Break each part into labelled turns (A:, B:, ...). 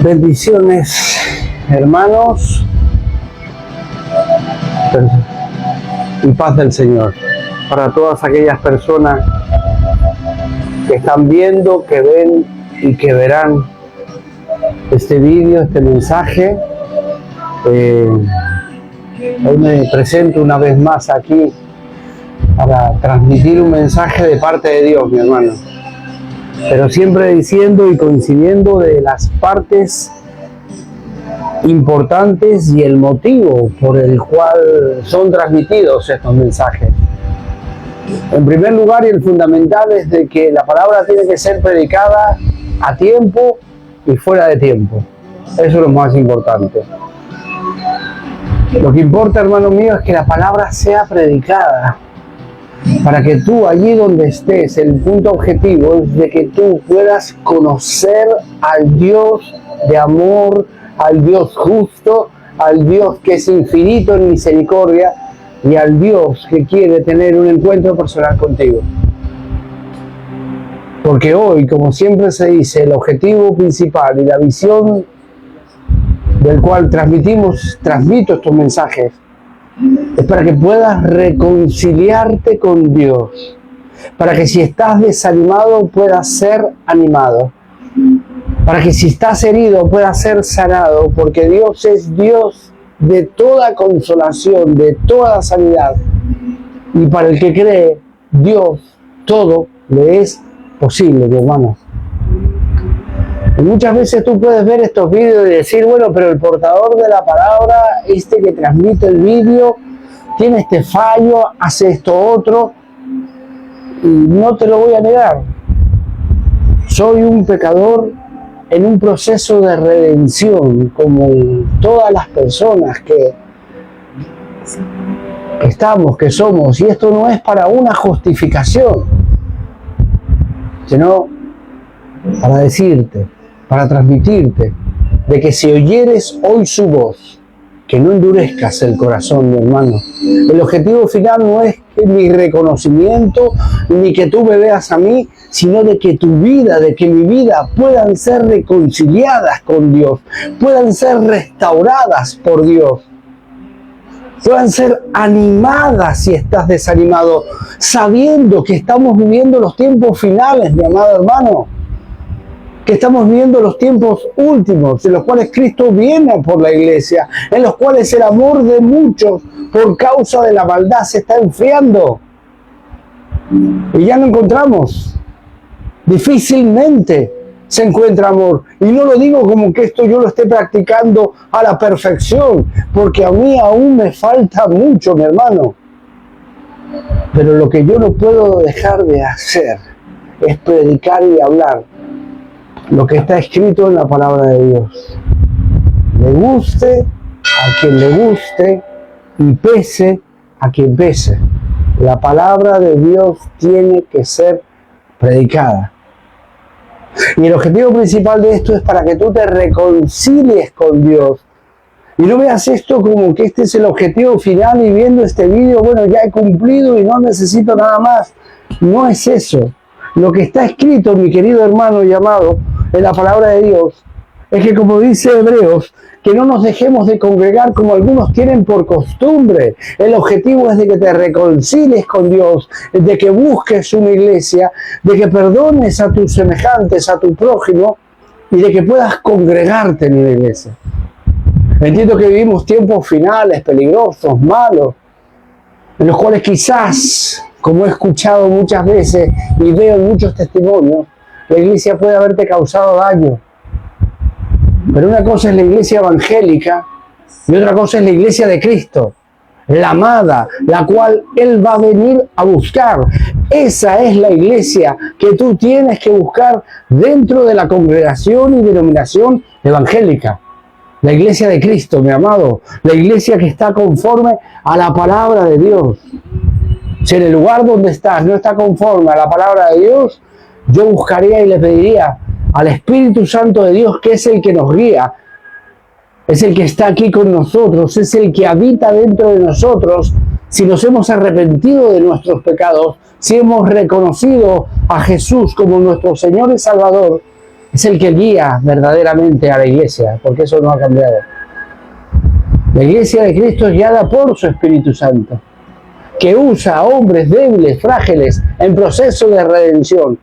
A: Bendiciones, hermanos, y paz del Señor para todas aquellas personas que están viendo, que ven y que verán este vídeo, este mensaje. Hoy me presento una vez más aquí para transmitir un mensaje de parte de Dios, mi hermano, pero siempre diciendo y coincidiendo de las partes importantes y el motivo por el cual son transmitidos estos mensajes. En primer lugar, y el fundamental es de que la palabra tiene que ser predicada a tiempo y fuera de tiempo. Eso es lo más importante. Lo que importa, hermano mío, es que la palabra sea predicada para que tú, allí donde estés, el punto objetivo es de que tú puedas conocer al Dios de amor, al Dios justo, al Dios que es infinito en misericordia y al Dios que quiere tener un encuentro personal contigo. Porque hoy, como siempre se dice, el objetivo principal y la visión del cual transmito estos mensajes es para que puedas reconciliarte con Dios, para que si estás desanimado puedas ser animado, para que si estás herido puedas ser sanado, porque Dios es Dios de toda consolación, de toda sanidad, y para el que cree, Dios todo le es posible, mi hermano. Y muchas veces tú puedes ver estos vídeos y decir, bueno, pero el portador de la palabra, este que transmite el vídeo, tiene este fallo, hace esto otro, y no te lo voy a negar. Soy un pecador en un proceso de redención, como todas las personas que estamos, que somos, y esto no es para una justificación, sino para decirte, para transmitirte, de que si oyeres hoy su voz, que no endurezcas el corazón, mi hermano. El objetivo final no es mi reconocimiento, ni que tú me veas a mí, sino de que tu vida, de que mi vida puedan ser reconciliadas con Dios, puedan ser restauradas por Dios, puedan ser animadas si estás desanimado, sabiendo que estamos viviendo los tiempos finales, mi amado hermano, que estamos viviendo los tiempos últimos, en los cuales Cristo viene por la iglesia, en los cuales el amor de muchos por causa de la maldad se está enfriando. Y ya no encontramos, difícilmente se encuentra amor. Y no lo digo como que esto yo lo esté practicando a la perfección, porque a mí aún me falta mucho, mi hermano. Pero lo que yo no puedo dejar de hacer es predicar y hablar lo que está escrito en la palabra de Dios. Le guste a quien le guste y pese a quien pese. La palabra de Dios tiene que ser predicada. Y el objetivo principal de esto es para que tú te reconcilies con Dios. Y no veas esto como que este es el objetivo final y viendo este vídeo, bueno, ya he cumplido y no necesito nada más. No es eso. Lo que está escrito, mi querido hermano y amado, en la palabra de Dios, es que como dice Hebreos, que no nos dejemos de congregar como algunos tienen por costumbre. El objetivo es de que te reconcilies con Dios, de que busques una iglesia, de que perdones a tus semejantes, a tu prójimo, y de que puedas congregarte en una iglesia. Entiendo que vivimos tiempos finales, peligrosos, malos, en los cuales quizás, como he escuchado muchas veces y veo en muchos testimonios, la iglesia puede haberte causado daño. Pero una cosa es la iglesia evangélica y otra cosa es la iglesia de Cristo, la amada, la cual Él va a venir a buscar. Esa es la iglesia que tú tienes que buscar dentro de la congregación y denominación evangélica. La iglesia de Cristo, mi amado, la iglesia que está conforme a la palabra de Dios. Si en el lugar donde estás no está conforme a la palabra de Dios, yo buscaría y le pediría al Espíritu Santo de Dios, que es el que nos guía, es el que está aquí con nosotros, es el que habita dentro de nosotros. Si nos hemos arrepentido de nuestros pecados, si hemos reconocido a Jesús como nuestro Señor y Salvador, es el que guía verdaderamente a la iglesia, porque eso no ha cambiado. La iglesia de Cristo es guiada por su Espíritu Santo, que usa a hombres débiles, frágiles, en proceso de redención,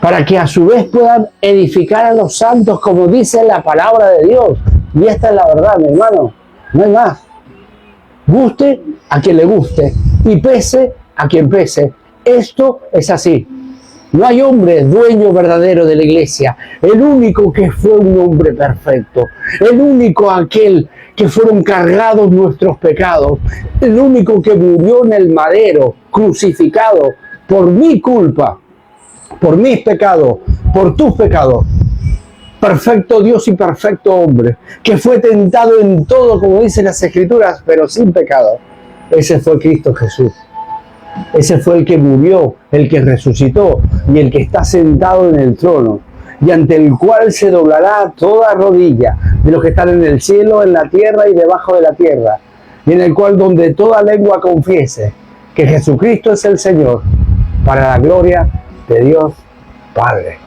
A: para que a su vez puedan edificar a los santos, como dice la palabra de Dios. Y esta es la verdad, mi hermano, no hay más. Guste a quien le guste y pese a quien pese. Esto es así. No hay hombre dueño verdadero de la iglesia. El único que fue un hombre perfecto. El único aquel que fueron cargados nuestros pecados. El único que murió en el madero, crucificado por mi culpa, por mis pecados, por tus pecados. Perfecto Dios y perfecto hombre, que fue tentado en todo, como dicen las Escrituras, pero sin pecado. Ese fue Cristo Jesús. Ese fue el que murió, el que resucitó y el que está sentado en el trono, y ante el cual se doblará toda rodilla de los que están en el cielo, en la tierra y debajo de la tierra, y en el cual donde toda lengua confiese que Jesucristo es el Señor, para la gloria de Dios Padre.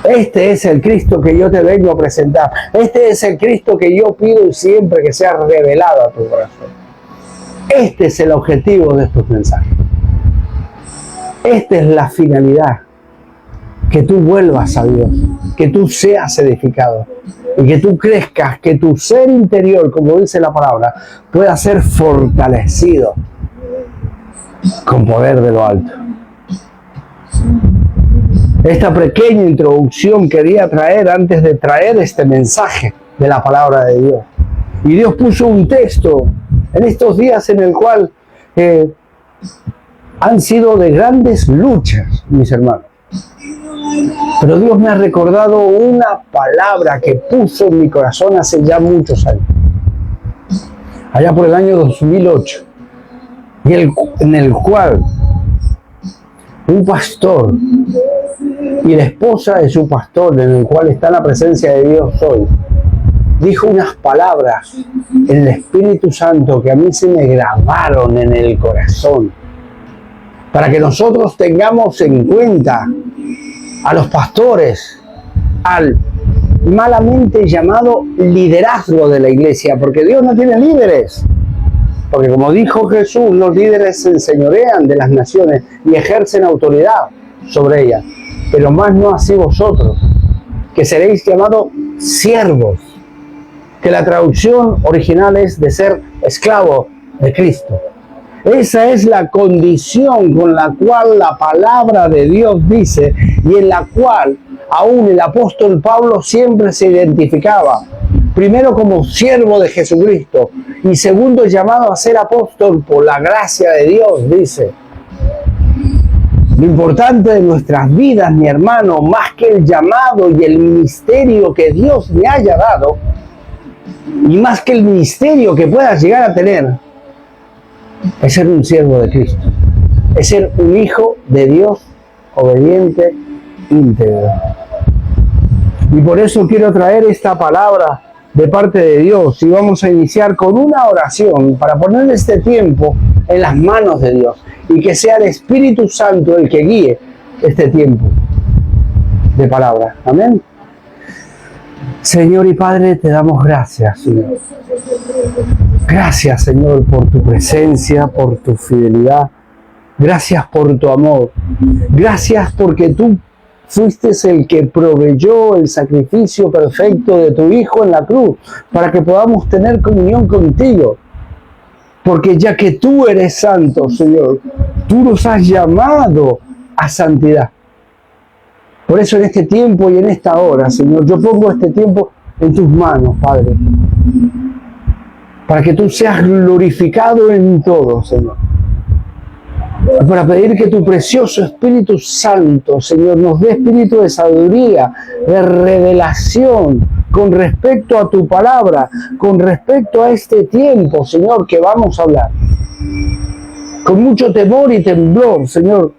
A: Este es el Cristo que yo te vengo a presentar. Este es el Cristo que yo pido siempre que sea revelado a tu corazón. Este es el objetivo de estos mensajes. Esta es la finalidad. Que tú vuelvas a Dios, que tú seas edificado y que tú crezcas, que tu ser interior, como dice la palabra, pueda ser fortalecido con poder de lo alto. Esta pequeña introducción quería traer antes de traer este mensaje de la palabra de Dios. Y Dios puso un texto en estos días en el cual han sido de grandes luchas, mis hermanos. Pero Dios me ha recordado una palabra que puso en mi corazón hace ya muchos años. Allá por el año 2008. En el cual un pastor y la esposa de su pastor, en el cual está la presencia de Dios hoy, dijo unas palabras en el Espíritu Santo que a mí se me grabaron en el corazón, para que nosotros tengamos en cuenta a los pastores, al malamente llamado liderazgo de la iglesia, porque Dios no tiene líderes. Porque como dijo Jesús, los líderes se enseñorean de las naciones y ejercen autoridad sobre ellas. Pero más no así vosotros, que seréis llamados siervos, que la traducción original es de ser esclavo de Cristo. Esa es la condición con la cual la palabra de Dios dice y en la cual aún el apóstol Pablo siempre se identificaba. Primero como siervo de Jesucristo y segundo llamado a ser apóstol por la gracia de Dios, dice. Lo importante de nuestras vidas, mi hermano, más que el llamado y el ministerio que Dios me haya dado, y más que el ministerio que puedas llegar a tener, es ser un siervo de Cristo, es ser un hijo de Dios obediente, íntegro. Y por eso quiero traer esta palabra de parte de Dios y vamos a iniciar con una oración para poner este tiempo en las manos de Dios y que sea el Espíritu Santo el que guíe este tiempo de palabra. Amén. Señor y Padre, te damos gracias, Señor. Gracias, Señor, por tu presencia, por tu fidelidad. Gracias por tu amor. Gracias porque tú fuiste el que proveyó el sacrificio perfecto de tu Hijo en la cruz para que podamos tener comunión contigo. Porque ya que tú eres santo, Señor, tú nos has llamado a santidad. Por eso en este tiempo y en esta hora, Señor, yo pongo este tiempo en tus manos, Padre. Para que tú seas glorificado en todo, Señor. Para pedir que tu precioso Espíritu Santo, Señor, nos dé espíritu de sabiduría, de revelación con respecto a tu palabra, con respecto a este tiempo, Señor, que vamos a hablar. Con mucho temor y temblor, Señor,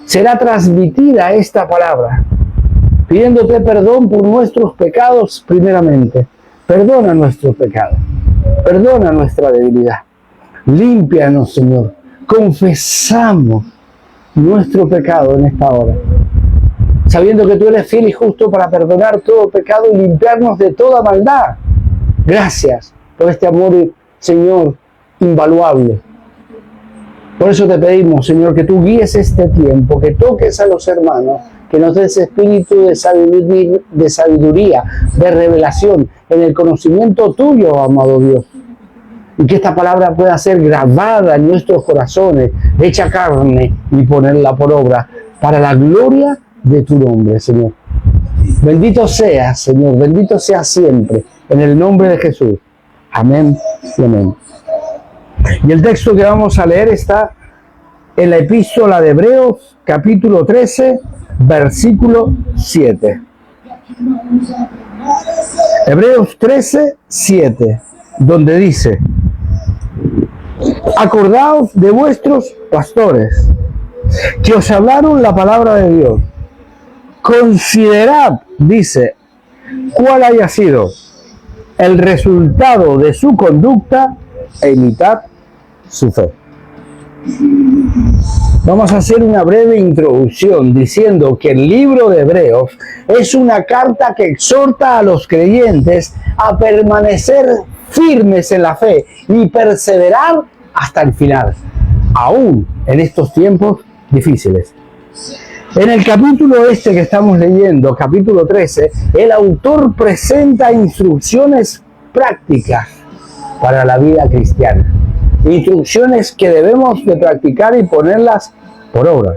A: será transmitida esta palabra, pidiéndote perdón por nuestros pecados primeramente. Perdona nuestros pecados, perdona nuestra debilidad. Límpianos, Señor. Confesamos nuestro pecado en esta hora. sabiendo que tú eres fiel y justo para perdonar todo pecado y limpiarnos de toda maldad. Gracias por este amor, Señor, invaluable. Por eso te pedimos, Señor, que tú guíes este tiempo, que toques a los hermanos, que nos des espíritu de sabiduría, de revelación, en el conocimiento tuyo, amado Dios. Y que esta palabra pueda ser grabada en nuestros corazones, hecha carne y ponerla por obra, para la gloria de tu nombre, Señor. Bendito seas, Señor, bendito seas siempre, en el nombre de Jesús. Amén y amén. Y el texto que vamos a leer está en la epístola de Hebreos, capítulo 13, versículo 7. Hebreos 13, 7, donde dice: acordaos de vuestros pastores, que os hablaron la palabra de Dios. Considerad, dice, cuál haya sido el resultado de su conducta e imitad su fe. Vamos a hacer una breve introducción diciendo que el libro de Hebreos es una carta que exhorta a los creyentes a permanecer firmes en la fe y perseverar hasta el final, aún en estos tiempos difíciles. En el capítulo que estamos leyendo, capítulo 13, el autor presenta instrucciones prácticas para la vida cristiana. Instrucciones que debemos de practicar y ponerlas por obra.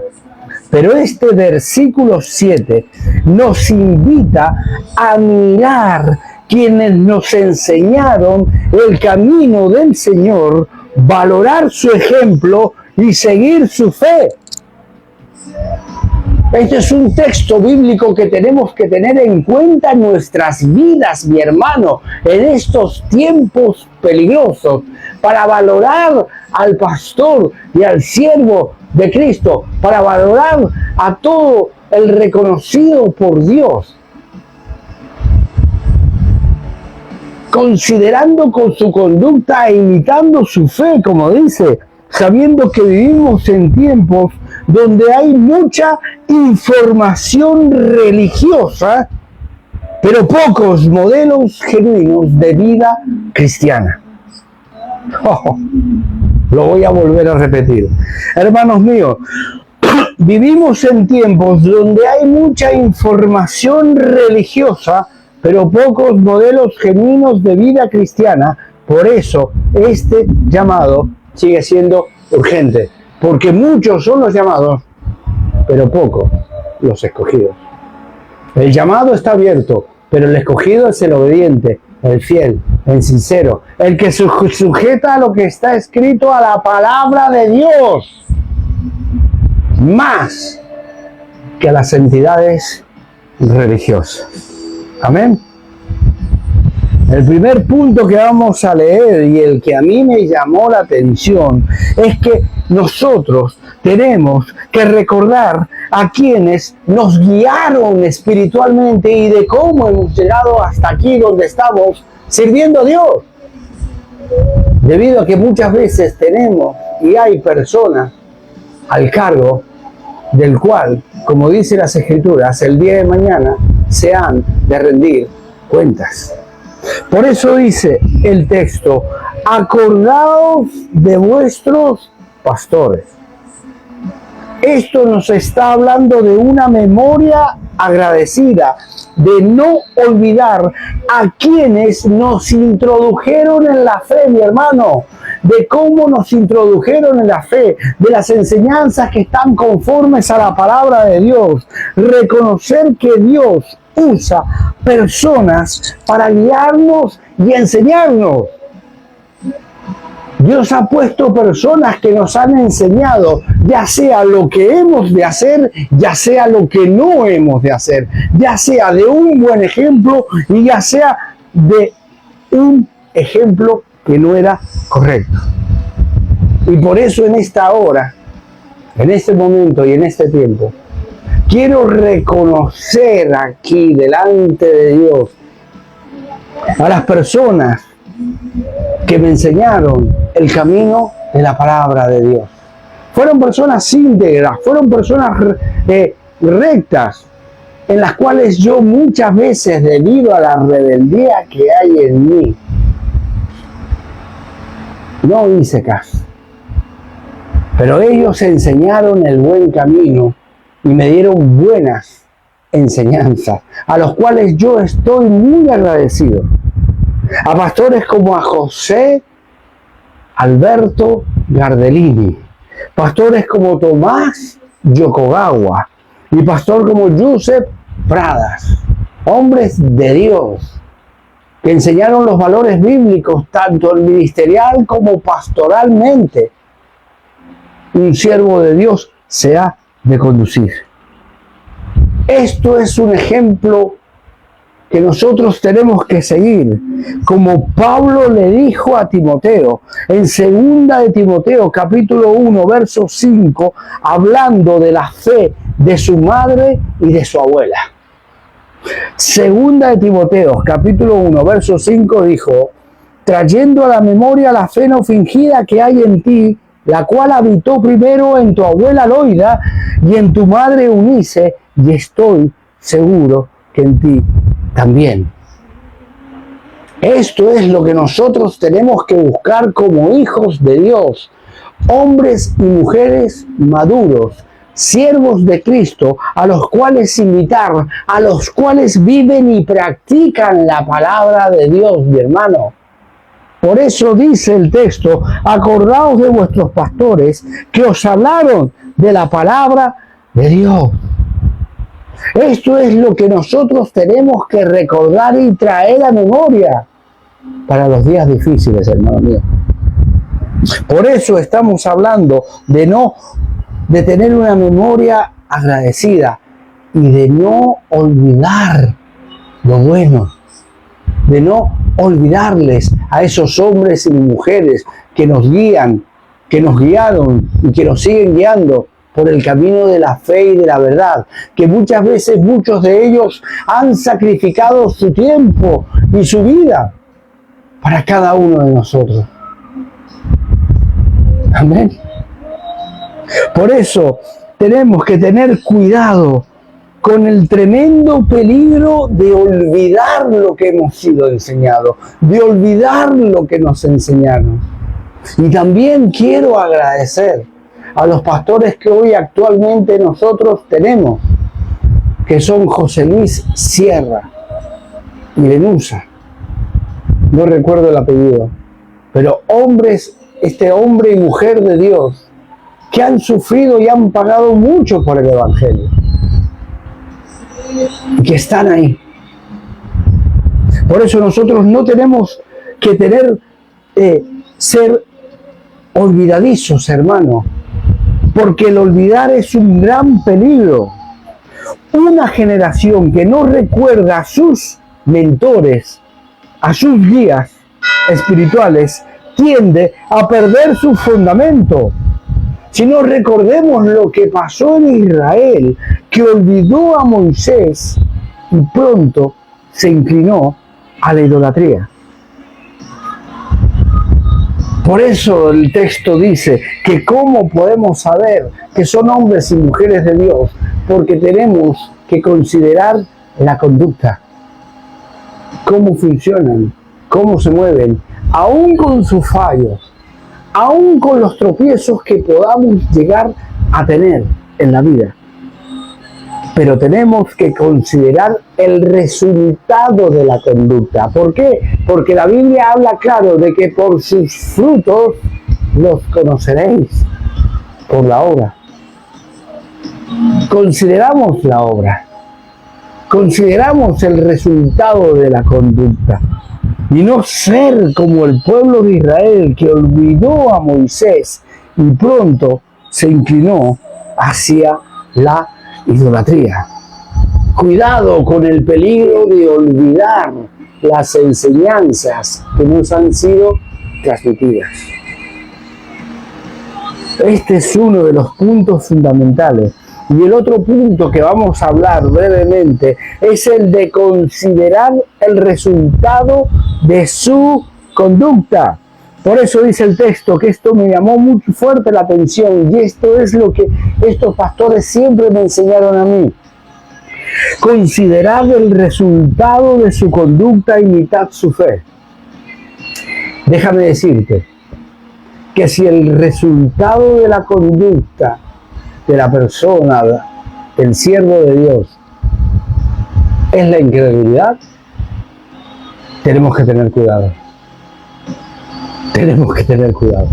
A: Pero este versículo 7 nos invita a mirar quienes nos enseñaron el camino del Señor, valorar su ejemplo y seguir su fe. Este es un texto bíblico que tenemos que tener en cuenta en nuestras vidas, mi hermano, en estos tiempos peligrosos, para valorar al pastor y al siervo de Cristo, para valorar a todo el reconocido por Dios, considerando con su conducta e imitando su fe, como dice, sabiendo que vivimos en tiempos donde hay mucha información religiosa, pero pocos modelos genuinos de vida cristiana. Lo voy a volver a repetir. Hermanos míos, vivimos en tiempos donde hay mucha información religiosa, pero pocos modelos genuinos de vida cristiana. Por eso este llamado sigue siendo urgente, porque muchos son los llamados, pero pocos los escogidos. El llamado está abierto, pero el escogido es el obediente, el fiel, el sincero, el que sujeta a lo que está escrito, a la palabra de Dios, más que a las entidades religiosas. Amén. El primer punto que vamos a leer y el que a mí me llamó la atención es que nosotros tenemos que recordar a quienes nos guiaron espiritualmente y de cómo hemos llegado hasta aquí donde estamos sirviendo a Dios. Debido a que muchas veces tenemos y hay personas al cargo del cual, como dice las Escrituras, el día de mañana se han de rendir cuentas. Por eso dice el texto: acordaos de vuestros pastores. Esto nos está hablando de una memoria agradecida, de no olvidar a quienes nos introdujeron en la fe, mi hermano, de cómo nos introdujeron en la fe, de las enseñanzas que están conformes a la palabra de Dios. Reconocer que Dios usa personas para guiarnos y enseñarnos. Dios ha puesto personas que nos han enseñado, ya sea lo que hemos de hacer, ya sea lo que no hemos de hacer, ya sea de un buen ejemplo y ya sea de un ejemplo que no era correcto. Y por eso en esta hora, en este momento y en este tiempo, quiero reconocer aquí delante de Dios a las personas que me enseñaron el camino de la palabra de Dios. Fueron personas íntegras, fueron personas rectas, en las cuales yo muchas veces, debido a la rebeldía que hay en mí, no hice caso. Pero ellos enseñaron el buen camino y me dieron buenas enseñanzas, a los cuales yo estoy muy agradecido. A pastores como a José Alberto Gardelini, pastores como Tomás Yokogawa y pastor como Joseph Pradas, hombres de Dios que enseñaron los valores bíblicos tanto ministerial como pastoralmente. Un siervo de Dios se ha de conducir. Esto es un ejemplo que nosotros tenemos que seguir, como Pablo le dijo a Timoteo, en 2 de Timoteo, capítulo 1, verso 5, hablando de la fe de su madre y de su abuela. 2 de Timoteo, capítulo 1, verso 5, dijo, trayendo a la memoria la fe no fingida que hay en ti, la cual habitó primero en tu abuela Loida y en tu madre Eunice, y estoy seguro que en ti también. Esto es lo que nosotros tenemos que buscar como hijos de Dios, hombres y mujeres maduros, siervos de Cristo, a los cuales imitar, a los cuales viven y practican la palabra de Dios, mi hermano. Por eso dice el texto, acordaos de vuestros pastores que os hablaron de la palabra de Dios. Esto es lo que nosotros tenemos que recordar y traer a memoria para los días difíciles, hermano mío. Por eso estamos hablando de tener una memoria agradecida y de no olvidar lo bueno, de no olvidarles a esos hombres y mujeres que nos guían, que nos guiaron y que nos siguen guiando por el camino de la fe y de la verdad, que muchas veces muchos de ellos han sacrificado su tiempo y su vida para cada uno de nosotros. Amén. Por eso tenemos que tener cuidado con el tremendo peligro de olvidar lo que hemos sido enseñados, de olvidar lo que nos enseñaron. Y también quiero agradecer a los pastores que hoy actualmente nosotros tenemos, que son José Luis Sierra y Lenusa. No recuerdo el apellido, pero hombres, este hombre y mujer de Dios, que han sufrido y han pagado mucho por el Evangelio, y que están ahí. Por eso nosotros no tenemos que ser olvidadizos, hermano, porque el olvidar es un gran peligro. Una generación que no recuerda a sus mentores, a sus guías espirituales, tiende a perder su fundamento. Si no, recordemos lo que pasó en Israel, que olvidó a Moisés y pronto se inclinó a la idolatría. Por eso el texto dice que cómo podemos saber que son hombres y mujeres de Dios, porque tenemos que considerar la conducta, cómo funcionan, cómo se mueven, aún con sus fallos, aún con los tropiezos que podamos llegar a tener en la vida. Pero tenemos que considerar el resultado de la conducta. ¿Por qué? Porque la Biblia habla claro de que por sus frutos los conoceréis, por la obra. Consideramos la obra, consideramos el resultado de la conducta. Y no ser como el pueblo de Israel que olvidó a Moisés y pronto se inclinó hacia la idolatría. Cuidado con el peligro de olvidar las enseñanzas que nos han sido transmitidas. Este es uno de los puntos fundamentales. Y el otro punto que vamos a hablar brevemente es el de considerar el resultado de su conducta. Por eso dice el texto que esto me llamó muy fuerte la atención y esto es lo que estos pastores siempre me enseñaron a mí. Considerad el resultado de su conducta, imitad su fe. Déjame decirte que si el resultado de la conducta de la persona, del siervo de Dios, es la incredulidad, tenemos que tener cuidado. Tenemos que tener cuidado.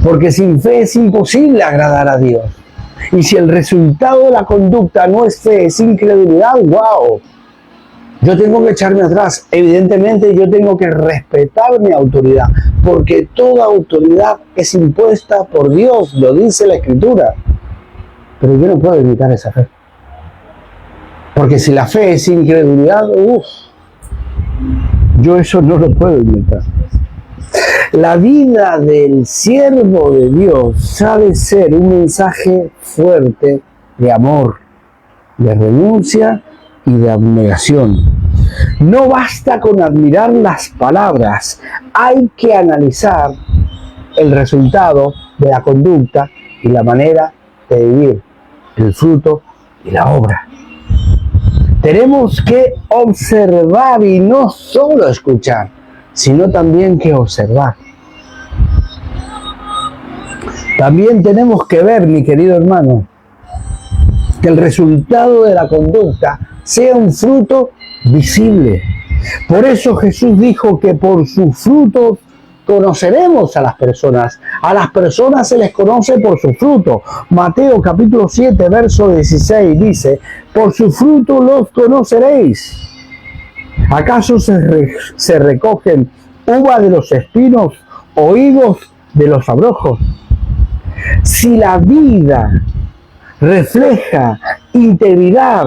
A: Porque sin fe es imposible agradar a Dios. Y si el resultado de la conducta no es fe, es incredulidad, ¡wow! Yo tengo que echarme atrás. Evidentemente yo tengo que respetar mi autoridad, porque toda autoridad es impuesta por Dios, lo dice la Escritura. Pero yo no puedo imitar esa fe. Porque si la fe es incredulidad, yo eso no lo puedo imitar. La vida del siervo de Dios ha de ser un mensaje fuerte de amor, de renuncia y de abnegación. No basta con admirar las palabras, hay que analizar el resultado de la conducta y la manera de vivir, el fruto y la obra. Tenemos que observar y no solo escuchar, sino también que observar. También tenemos que ver, mi querido hermano, que el resultado de la conducta sea un fruto visible. Por eso Jesús dijo que por sus frutos conoceremos a las personas. A las personas se les conoce por su fruto. Mateo capítulo 7, verso 16 dice, por su fruto los conoceréis. ¿Acaso se recogen uvas de los espinos o higos de los abrojos? Si la vida refleja integridad,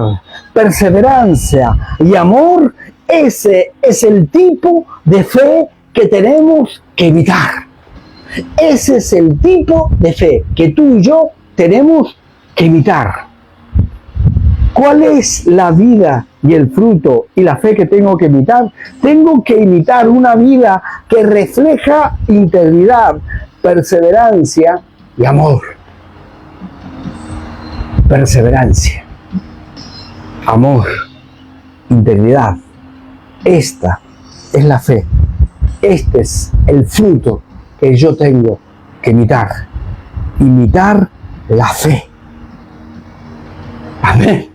A: perseverancia y amor, ese es el tipo de fe que tenemos que imitar. Ese es el tipo de fe que tú y yo tenemos que imitar. ¿Cuál es la vida y el fruto y la fe que tengo que imitar? Tengo que imitar una vida que refleja integridad, perseverancia y amor. Perseverancia, amor, integridad. Esta es la fe. Este es el fruto que yo tengo que imitar. Imitar la fe. Amén.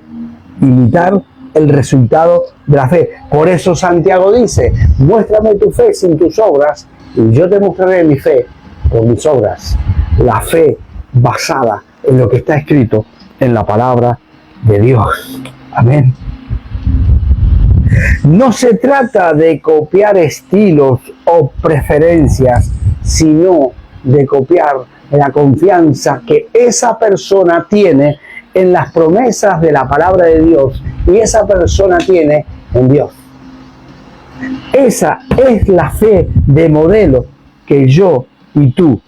A: Imitar el resultado de la fe. Por eso Santiago dice, muéstrame tu fe sin tus obras y yo te mostraré mi fe por mis obras. La fe basada en lo que está escrito en la palabra de Dios. Amén. No se trata de copiar estilos o preferencias, sino de copiar la confianza que esa persona tiene en las promesas de la palabra de Dios y esa persona tiene en Dios. Esa es la fe de modelo que yo y tú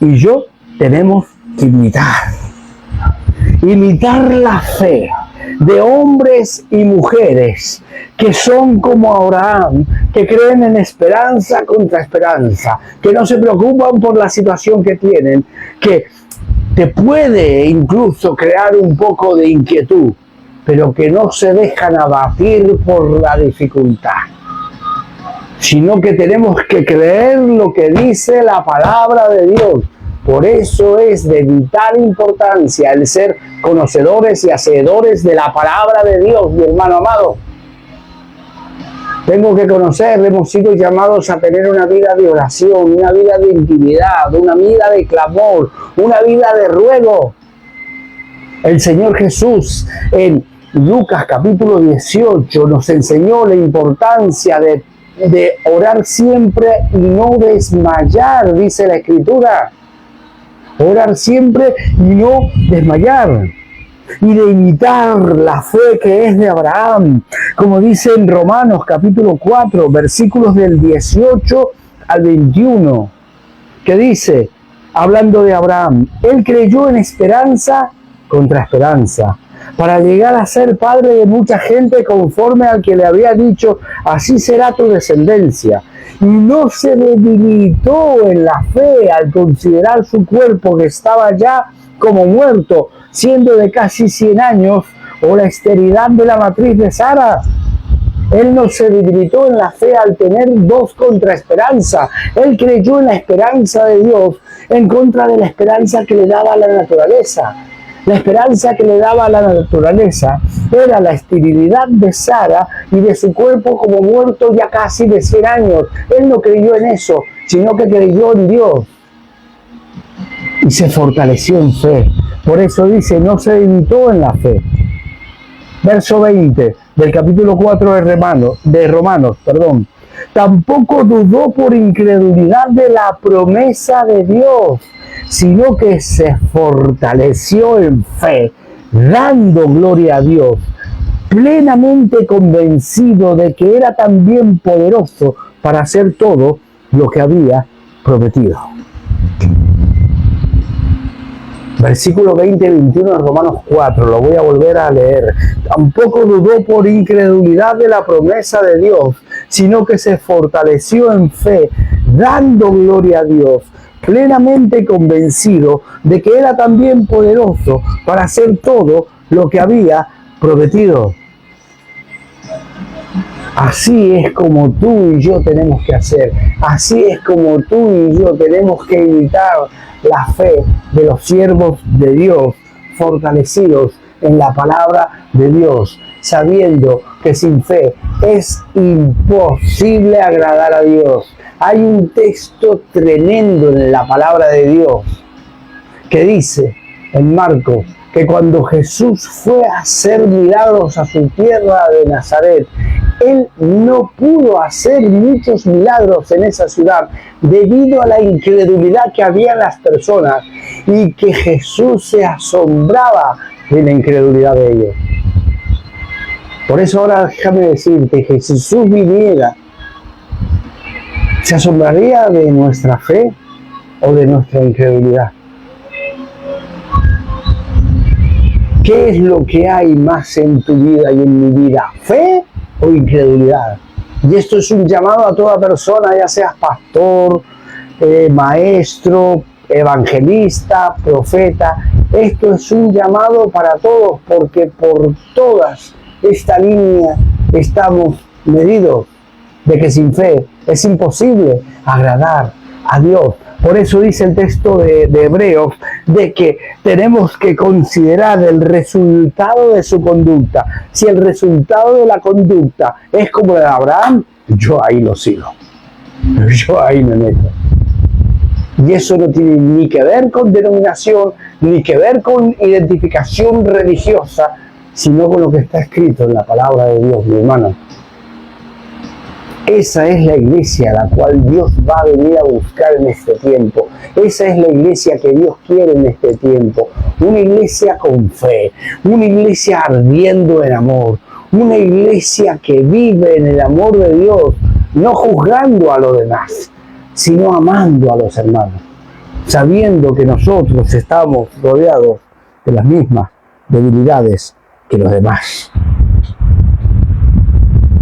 A: y yo tenemos que imitar. Imitar la fe de hombres y mujeres que son como Abraham, que creen en esperanza contra esperanza, que no se preocupan por la situación que tienen, que te puede incluso crear un poco de inquietud, pero que no se dejan abatir por la dificultad, sino que tenemos que creer lo que dice la palabra de Dios. Por eso es de vital importancia el ser conocedores y hacedores de la palabra de Dios, mi hermano amado. Tengo que conocer, hemos sido llamados a tener una vida de oración, una vida de intimidad, una vida de clamor, una vida de ruego. El Señor Jesús en Lucas capítulo 18 nos enseñó la importancia de orar siempre y no desmayar, dice la Escritura. Orar siempre y no desmayar. Y de imitar la fe que es de Abraham, como dice en Romanos capítulo 4, versículos del 18 al 21, que dice, hablando de Abraham, él creyó en esperanza contra esperanza, para llegar a ser padre de mucha gente conforme al que le había dicho, así será tu descendencia. Y no se debilitó en la fe al considerar su cuerpo que estaba ya como muerto, siendo de casi 100 años, o la esterilidad de la matriz de Sara. Él no se debilitó en la fe al tener dos contraesperanzas. Él creyó en la esperanza de Dios en contra de la esperanza que le daba la naturaleza. La esperanza que le daba la naturaleza era la esterilidad de Sara y de su cuerpo como muerto ya casi de 100 años. Él no creyó en eso, sino que creyó en Dios. Y se fortaleció en fe. Por eso dice, no se debilitó en la fe. Verso 20 del capítulo 4 de Romanos. Tampoco dudó por incredulidad de la promesa de Dios, sino que se fortaleció en fe, dando gloria a Dios, plenamente convencido de que era también poderoso para hacer todo lo que había prometido. Versículo 20-21 de Romanos 4, lo voy a volver a leer. Tampoco dudó por incredulidad de la promesa de Dios, sino que se fortaleció en fe, dando gloria a Dios, plenamente convencido de que era también poderoso para hacer todo lo que había prometido. Así es como tú y yo tenemos que hacer. Así es como tú y yo tenemos que imitar la fe de los siervos de Dios, fortalecidos en la palabra de Dios, sabiendo que sin fe es imposible agradar a Dios. Hay un texto tremendo en la palabra de Dios que dice en Marcos que cuando Jesús fue a hacer milagros a su tierra de Nazaret, Él no pudo hacer muchos milagros en esa ciudad debido a la incredulidad que había en las personas y que Jesús se asombraba de la incredulidad de ellos. Por eso ahora déjame decirte que si Jesús viniera, ¿se asombraría de nuestra fe o de nuestra incredulidad? ¿Qué es lo que hay más en tu vida y en mi vida? ¿Fe o incredulidad? Y esto es un llamado a toda persona, ya seas pastor, maestro, evangelista, profeta. Esto es un llamado para todos, porque por todas esta línea estamos medidos de que sin fe es imposible agradar a Dios. Por eso dice el texto de Hebreos de que tenemos que considerar el resultado de su conducta. Si el resultado de la conducta es como el de Abraham, yo ahí lo sigo. Yo ahí me meto. Y eso no tiene ni que ver con denominación, ni que ver con identificación religiosa, sino con lo que está escrito en la palabra de Dios, mi hermano. Esa es la iglesia a la cual Dios va a venir a buscar en este tiempo. Esa es la iglesia que Dios quiere en este tiempo. Una iglesia con fe, una iglesia ardiendo en amor, una iglesia que vive en el amor de Dios, no juzgando a los demás, sino amando a los hermanos, sabiendo que nosotros estamos rodeados de las mismas debilidades que los demás.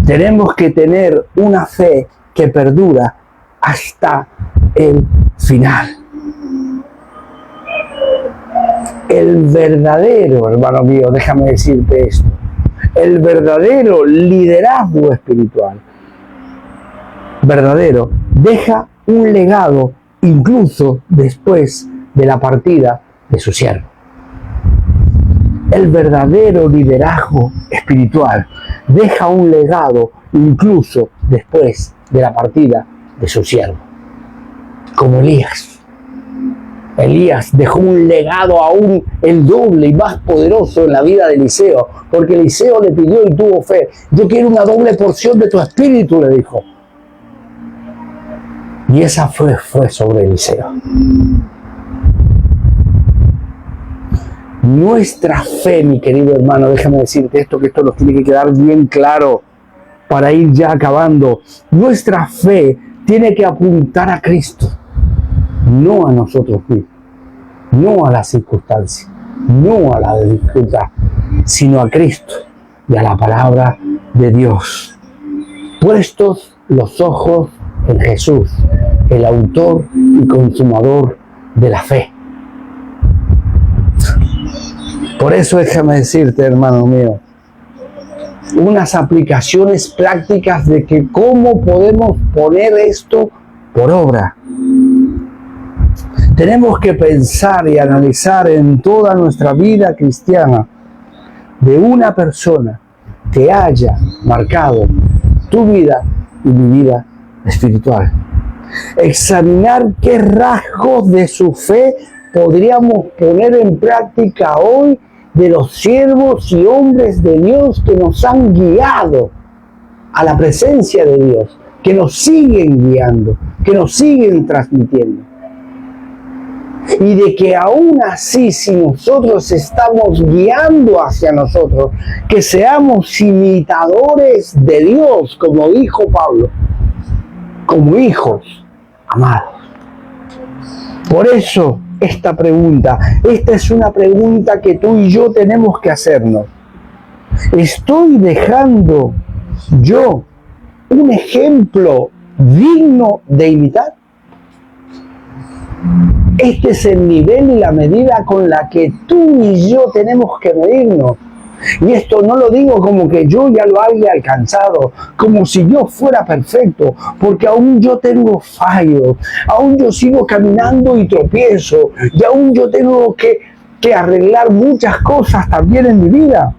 A: Tenemos que tener una fe que perdura hasta el final. El verdadero, hermano mío, déjame decirte esto, el verdadero liderazgo espiritual, verdadero, deja un legado incluso después de la partida de su siervo. El verdadero liderazgo espiritual deja un legado incluso después de la partida de su siervo. Como Elías. Elías dejó un legado aún el doble y más poderoso en la vida de Eliseo, porque Eliseo le pidió y tuvo fe. Yo quiero una doble porción de tu espíritu, le dijo. Y esa fue sobre Eliseo. Nuestra fe, mi querido hermano, déjame decirte esto, que esto nos tiene que quedar bien claro para ir ya acabando. Nuestra fe tiene que apuntar a Cristo, no a nosotros mismos, no a las circunstancias, no a la dificultad, sino a Cristo y a la palabra de Dios. Puestos los ojos en Jesús, el autor y consumador de la fe. Por eso déjame decirte, hermano mío, unas aplicaciones prácticas de que cómo podemos poner esto por obra. Tenemos que pensar y analizar en toda nuestra vida cristiana de una persona que haya marcado tu vida y mi vida espiritual. Examinar qué rasgos de su fe podríamos poner en práctica hoy de los siervos y hombres de Dios que nos han guiado a la presencia de Dios, que nos siguen guiando, que nos siguen transmitiendo. Y de que aún así, si nosotros estamos guiando hacia nosotros, que seamos imitadores de Dios, como dijo Pablo, como hijos amados. Por eso, esta es una pregunta que tú y yo tenemos que hacernos. ¿Estoy dejando yo un ejemplo digno de imitar? Este es el nivel y la medida con la que tú y yo tenemos que medirnos. Y esto no lo digo como que yo ya lo haya alcanzado, como si yo fuera perfecto, porque aún yo tengo fallos, aún yo sigo caminando y tropiezo, y aún yo tengo que arreglar muchas cosas también en mi vida.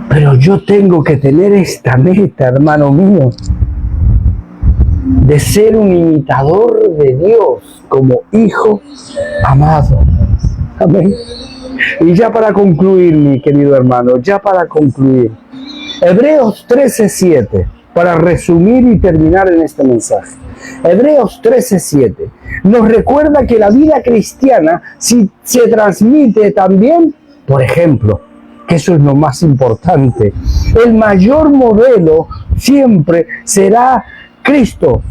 A: Pero yo tengo que tener esta meta, hermano mío, de ser un imitador de Dios como hijo amado. Amén. Y ya para concluir, mi querido hermano, ya para concluir, Hebreos 13:7, para resumir y terminar en este mensaje. Hebreos 13:7 nos recuerda que la vida cristiana se transmite también, por ejemplo, que eso es lo más importante. El mayor modelo siempre será Cristo,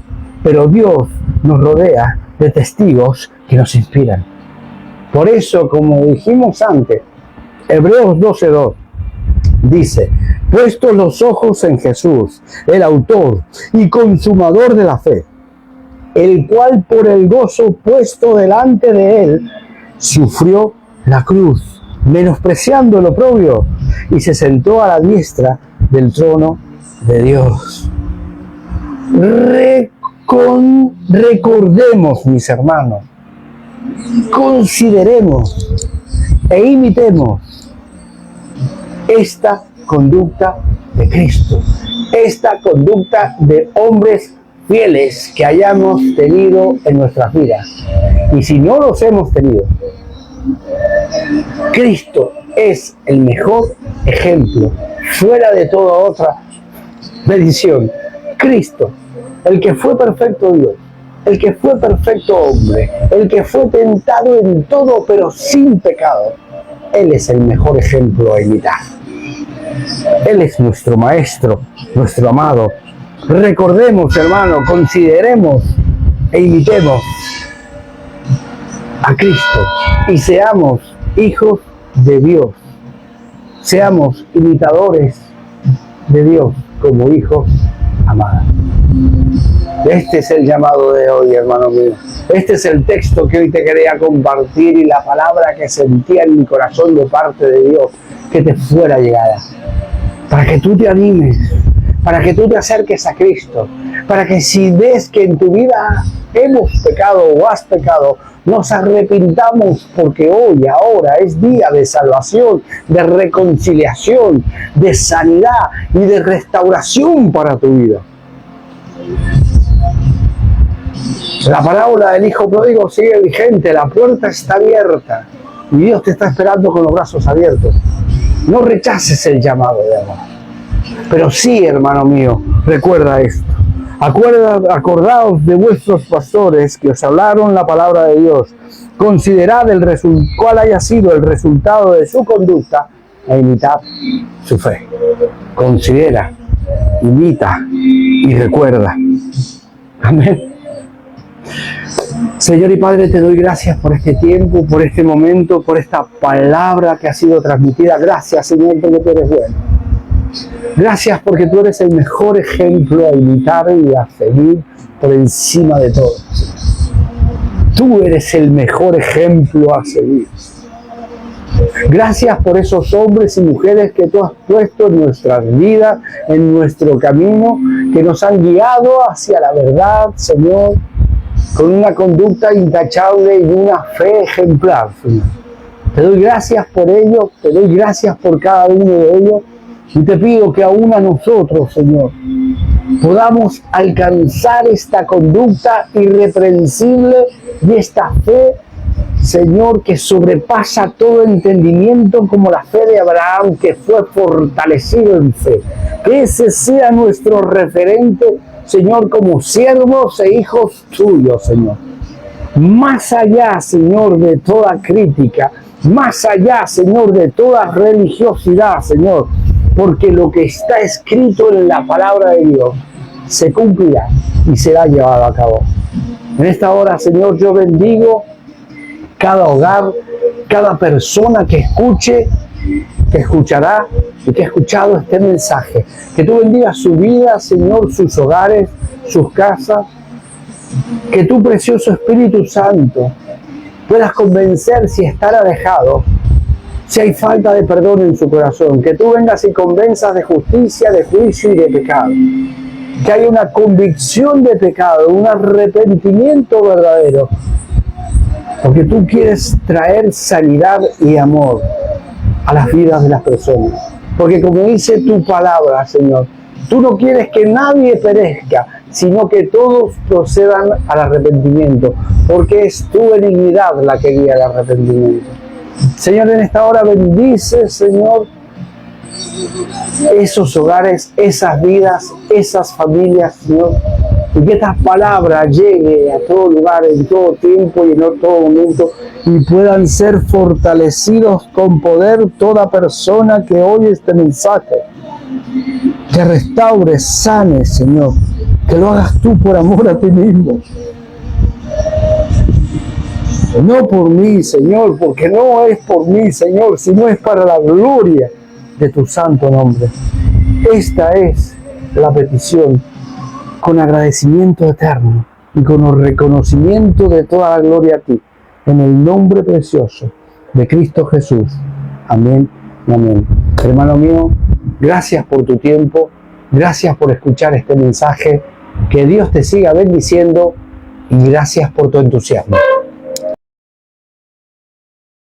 A: pero Dios nos rodea de testigos que nos inspiran. Por eso, como dijimos antes, Hebreos 12:2 dice: puestos los ojos en Jesús, el autor y consumador de la fe, el cual por el gozo puesto delante de él, sufrió la cruz, menospreciando el oprobio, y se sentó a la diestra del trono de Dios. Recordemos, mis hermanos, consideremos e imitemos esta conducta de Cristo, esta conducta de hombres fieles que hayamos tenido en nuestras vidas. Y si no los hemos tenido, Cristo es el mejor ejemplo, fuera de toda otra medición. Cristo, el que fue perfecto Dios, el que fue perfecto hombre, el que fue tentado en todo pero sin pecado, Él es el mejor ejemplo a imitar. Él es nuestro maestro, nuestro amado. Recordemos, hermano, consideremos e imitemos a Cristo y seamos hijos de Dios. Seamos imitadores de Dios como hijos amados. Este es el llamado de hoy, hermano mío. Este es el texto que hoy te quería compartir y la palabra que sentía en mi corazón de parte de Dios que te fuera llegada. Para que tú te animes, para que tú te acerques a Cristo, para que si ves que en tu vida hemos pecado o has pecado, nos arrepintamos, porque hoy, ahora es día de salvación, de reconciliación, de sanidad y de restauración para tu vida. La parábola del hijo pródigo sigue vigente, la puerta está abierta y Dios te está esperando con los brazos abiertos. No rechaces el llamado de amor. Pero sí, hermano mío, recuerda esto. Acordaos de vuestros pastores que os hablaron la palabra de Dios. Considerad cuál haya sido el resultado de su conducta e imitad su fe. Considera, imita y recuerda. Amén. Señor y Padre, te doy gracias por este tiempo, por este momento, por esta palabra que ha sido transmitida. Gracias, Señor, porque tú eres bueno. Gracias porque tú eres el mejor ejemplo a imitar y a seguir por encima de todo. Tú eres el mejor ejemplo a seguir. Gracias por esos hombres y mujeres que tú has puesto en nuestras vidas, en nuestro camino, que nos han guiado hacia la verdad, Señor, con una conducta intachable y una fe ejemplar, Señor. Te doy gracias por ello, te doy gracias por cada uno de ellos y te pido que aún a nosotros, Señor, podamos alcanzar esta conducta irreprensible y esta fe, Señor, que sobrepasa todo entendimiento, como la fe de Abraham, que fue fortalecido en fe. Que ese sea nuestro referente, Señor, como siervos e hijos tuyos, Señor. Más allá, Señor, de toda crítica, más allá, Señor, de toda religiosidad, Señor, porque lo que está escrito en la palabra de Dios se cumplirá y será llevado a cabo. En esta hora, Señor, yo bendigo cada hogar, cada persona que escuche, que escuchará y que ha escuchado este mensaje. Que tú bendigas su vida, Señor, sus hogares, sus casas. Que tu precioso Espíritu Santo puedas convencer si están alejados, si hay falta de perdón en su corazón. Que tú vengas y convenzas de justicia, de juicio y de pecado. Que haya una convicción de pecado, un arrepentimiento verdadero. Porque tú quieres traer sanidad y amor a las vidas de las personas. Porque como dice tu palabra, Señor, tú no quieres que nadie perezca, sino que todos procedan al arrepentimiento. Porque es tu benignidad la que guía el arrepentimiento. Señor, en esta hora bendice, Señor, esos hogares, esas vidas, esas familias, Señor. Y que estas palabras lleguen a todo lugar, en todo tiempo y en todo momento, y puedan ser fortalecidos con poder toda persona que oye este mensaje. Que restaures, sanes, Señor. Que lo hagas tú por amor a ti mismo. No por mí, Señor, porque no es por mí, Señor, sino es para la gloria de tu santo nombre. Esta es la petición, con agradecimiento eterno y con el reconocimiento de toda la gloria a ti, en el nombre precioso de Cristo Jesús. Amén y amén. Hermano mío, gracias por tu tiempo, gracias por escuchar este mensaje, que Dios te siga bendiciendo y gracias por tu entusiasmo.